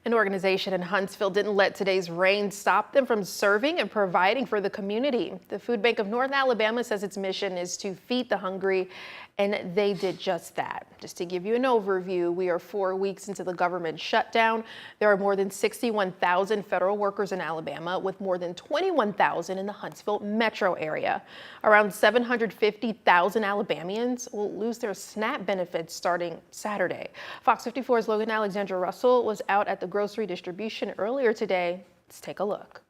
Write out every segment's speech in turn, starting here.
An organization in Huntsville didn't let today's rain stop them from serving and providing for the community. The Food Bank of North Alabama says its mission is to feed the hungry, and they did just that. Just to give you an overview, we are 4 weeks into the government shutdown. There are more than 61,000 federal workers in Alabama, with more than 21,000 in the Huntsville metro area. Around 750,000 Alabamians will lose their SNAP benefits starting Saturday. Fox 54's Logan Alexandra Russell was out at the grocery distribution earlier today. Let's take a look.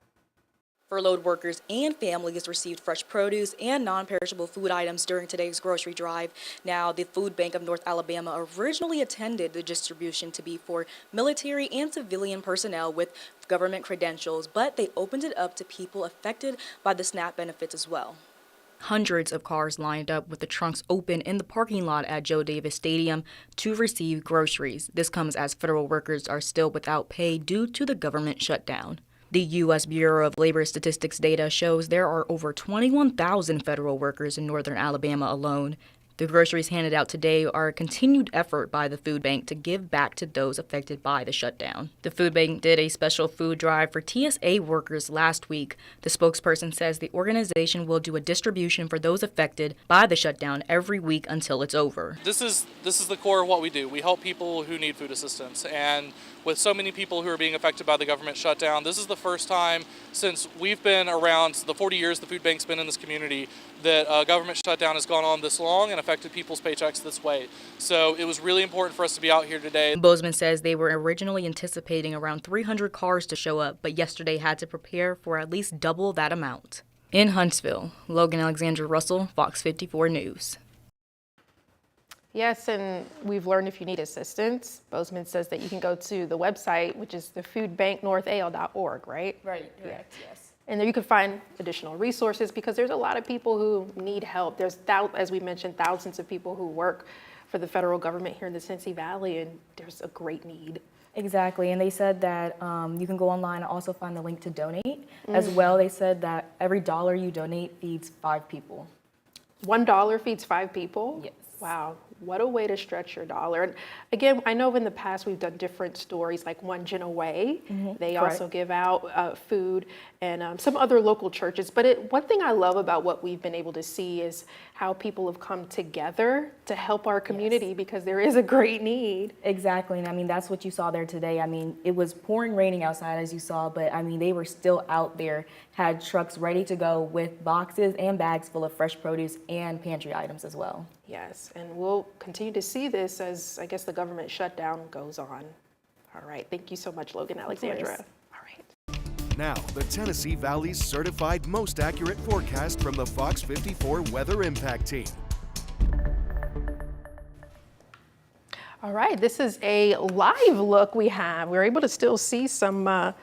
Furloughed workers and families received fresh produce and non-perishable food items during today's grocery drive. Now, the Food Bank of North Alabama originally intended the distribution to be for military and civilian personnel with government credentials, but they opened it up to people affected by the SNAP benefits as well. Hundreds of cars lined up with the trunks open in the parking lot at Joe Davis Stadium to receive groceries. This comes as federal workers are still without pay due to the government shutdown. The U.S. Bureau of Labor Statistics data shows there are over 21,000 federal workers in northern Alabama alone. The groceries handed out today are a continued effort by the food bank to give back to those affected by the shutdown. The food bank did a special food drive for TSA workers last week. The spokesperson says the organization will do a distribution for those affected by the shutdown every week until it's over. This is the core of what we do. We help people who need food assistance, and with so many people who are being affected by the government shutdown, this is the first time since we've been around, the 40 years the food bank's been in this community, that a government shutdown has gone on this long and affected people's paychecks this way. So it was really important for us to be out here today. Bozeman says they were originally anticipating around 300 cars to show up, but yesterday had to prepare for at least double that amount. In Huntsville, Logan Alexandra Russell, Fox 54 News. Yes, and we've learned if you need assistance, Bozeman says that you can go to the website, which is the foodbanknorthal.org, right? Right, correct, yes. And there you can find additional resources because there's a lot of people who need help. There's, as we mentioned, thousands of people who work for the federal government here in the Tennessee Valley, and there's a great need. Exactly, and they said that you can go online and also find the link to donate. As well, they said that every dollar you donate feeds 5 people. $1 feeds 5 people? Yes. Wow, what a way to stretch your dollar. And again, I know in the past we've done different stories like One Gen Away. They also give out food and some other local churches. But one thing I love about what we've been able to see is how people have come together to help our community because there is a great need. Exactly, and I mean, that's what you saw there today. I mean, it was pouring raining outside as you saw, but I mean, they were still out there, had trucks ready to go with boxes and bags full of fresh produce and pantry items as well. Yes, and we'll continue to see this as, I guess, the government shutdown goes on. All right, thank you so much, Logan Alexandra. All right. Now, the Tennessee Valley's certified most accurate forecast from the Fox 54 Weather Impact Team. All right, this is a live look we have. We're able to still see some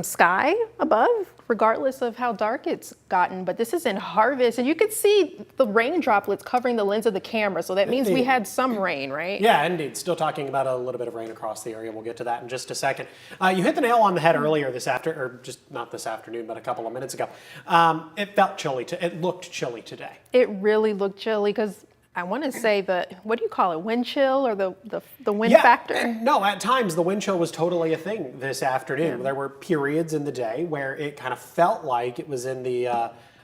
sky above, regardless of how dark it's gotten. But this is in Harvest, and you can see the rain droplets covering the lens of the camera. So that means we had some rain, right? Yeah, indeed. Still talking about a little bit of rain across the area. We'll get to that in just a second. You hit the nail on the head earlier this afternoon, or just not this afternoon, but a couple of minutes ago. It felt chilly. It looked chilly today. It really looked chilly because I want to say what do you call it, wind chill or the wind factor? No, at times the wind chill was totally a thing this afternoon. There were periods in the day where it kind of felt like it was in the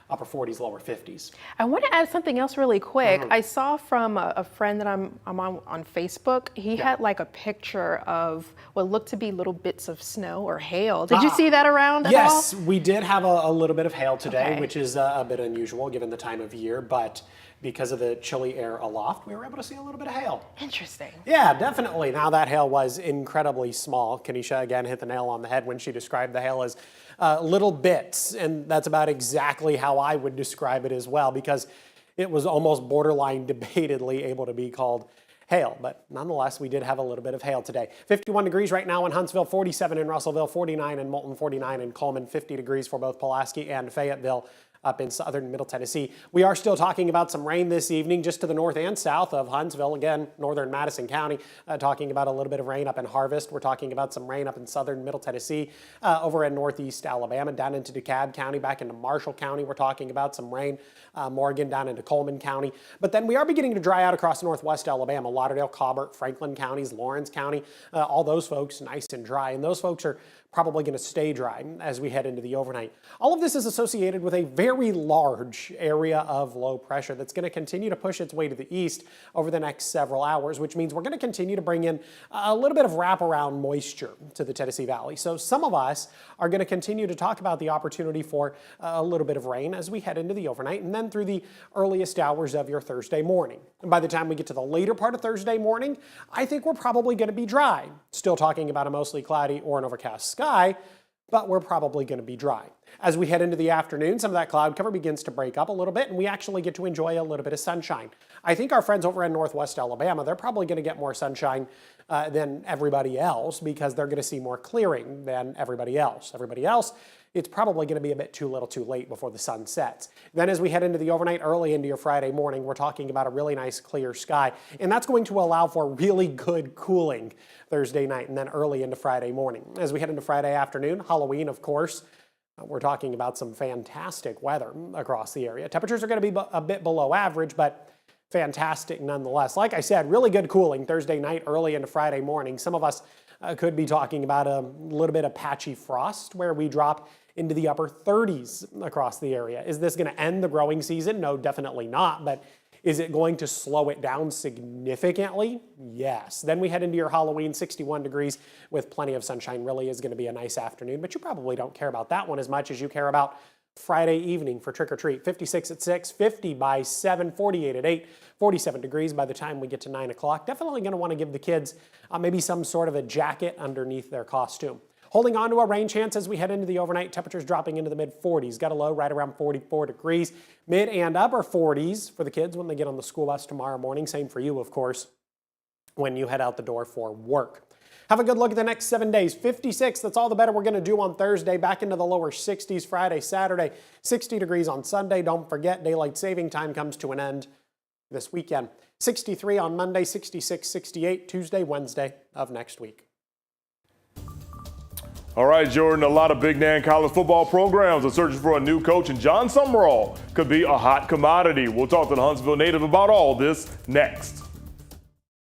upper 40s, lower 50s. I want to add something else really quick. I saw from a friend that I'm on Facebook. He had like a picture of what looked to be little bits of snow or hail. Did you see that around at all? Yes, we did have a little bit of hail today, which is a bit unusual given the time of year, but because of the chilly air aloft, we were able to see a little bit of hail. Interesting. Yeah, definitely. Now that hail was incredibly small. Kanisha again hit the nail on the head when she described the hail as little bits, and that's about exactly how I would describe it as well, because it was almost borderline debatedly able to be called hail, but nonetheless, we did have a little bit of hail today. 51 degrees right now in Huntsville, 47 in Russellville, 49 in Moulton, 49 in Coleman, 50 degrees for both Pulaski and Fayetteville. up in southern Middle Tennessee. We are still talking about some rain this evening just to the north and south of Huntsville. Again, northern Madison County, talking about a little bit of rain up in Harvest. We're talking about some rain up in southern Middle Tennessee, over in northeast Alabama, down into DeKalb County, back into Marshall County. We're talking about some rain, Morgan down into Coleman County. But then we are beginning to dry out across northwest Alabama, Lauderdale, Colbert, Franklin counties, Lawrence County, all those folks nice and dry. And those folks are probably going to stay dry as we head into the overnight. All of this is associated with a very large area of low pressure that's going to continue to push its way to the east over the next several hours, which means we're going to continue to bring in a little bit of wraparound moisture to the Tennessee Valley. So some of us are going to continue to talk about the opportunity for a little bit of rain as we head into the overnight and then through the earliest hours of your Thursday morning. And by the time we get to the later part of Thursday morning, I think we're probably going to be dry. Still talking about a mostly cloudy or an overcast sky, but we're probably going to be dry. As we head into the afternoon, some of that cloud cover begins to break up a little bit, and we actually get to enjoy a little bit of sunshine. I think our friends over in northwest Alabama, they're probably going to get more sunshine than everybody else because they're going to see more clearing than everybody else. Everybody else, it's probably going to be a bit too little too late before the sun sets. Then as we head into the overnight, early into your Friday morning, we're talking about a really nice clear sky, and that's going to allow for really good cooling Thursday night and then early into Friday morning. As we head into Friday afternoon, Halloween, of course, we're talking about some fantastic weather across the area. Temperatures are going to be a bit below average, but fantastic nonetheless. Like I said, really good cooling Thursday night, early into Friday morning. Some of us could be talking about a little bit of patchy frost where we drop into the upper 30s across the area. Is this going to end the growing season? No, definitely not. But is it going to slow it down significantly? Yes. Then we head into your Halloween, 61 degrees with plenty of sunshine. Really is going to be a nice afternoon, but you probably don't care about that one as much as you care about Friday evening for trick or treat. 56 at 6, 50 by 7, 48 at 8, 47 degrees by the time we get to 9 o'clock. Definitely going to want to give the kids maybe some sort of a jacket underneath their costume. Holding on to a rain chance as we head into the overnight. Temperatures dropping into the mid-40s. Got a low right around 44 degrees. Mid and upper 40s for the kids when they get on the school bus tomorrow morning. Same for you, of course, when you head out the door for work. Have a good look at the next 7 days. 56, that's all the better we're going to do on Thursday. Back into the lower 60s Friday, Saturday. 60 degrees on Sunday. Don't forget, daylight saving time comes to an end this weekend. 63 on Monday, 66, 68 Tuesday, Wednesday of next week. All right, Jordan, a lot of Big Nan college football programs are searching for a new coach, and John Summerall could be a hot commodity. We'll talk to the Huntsville native about all this next.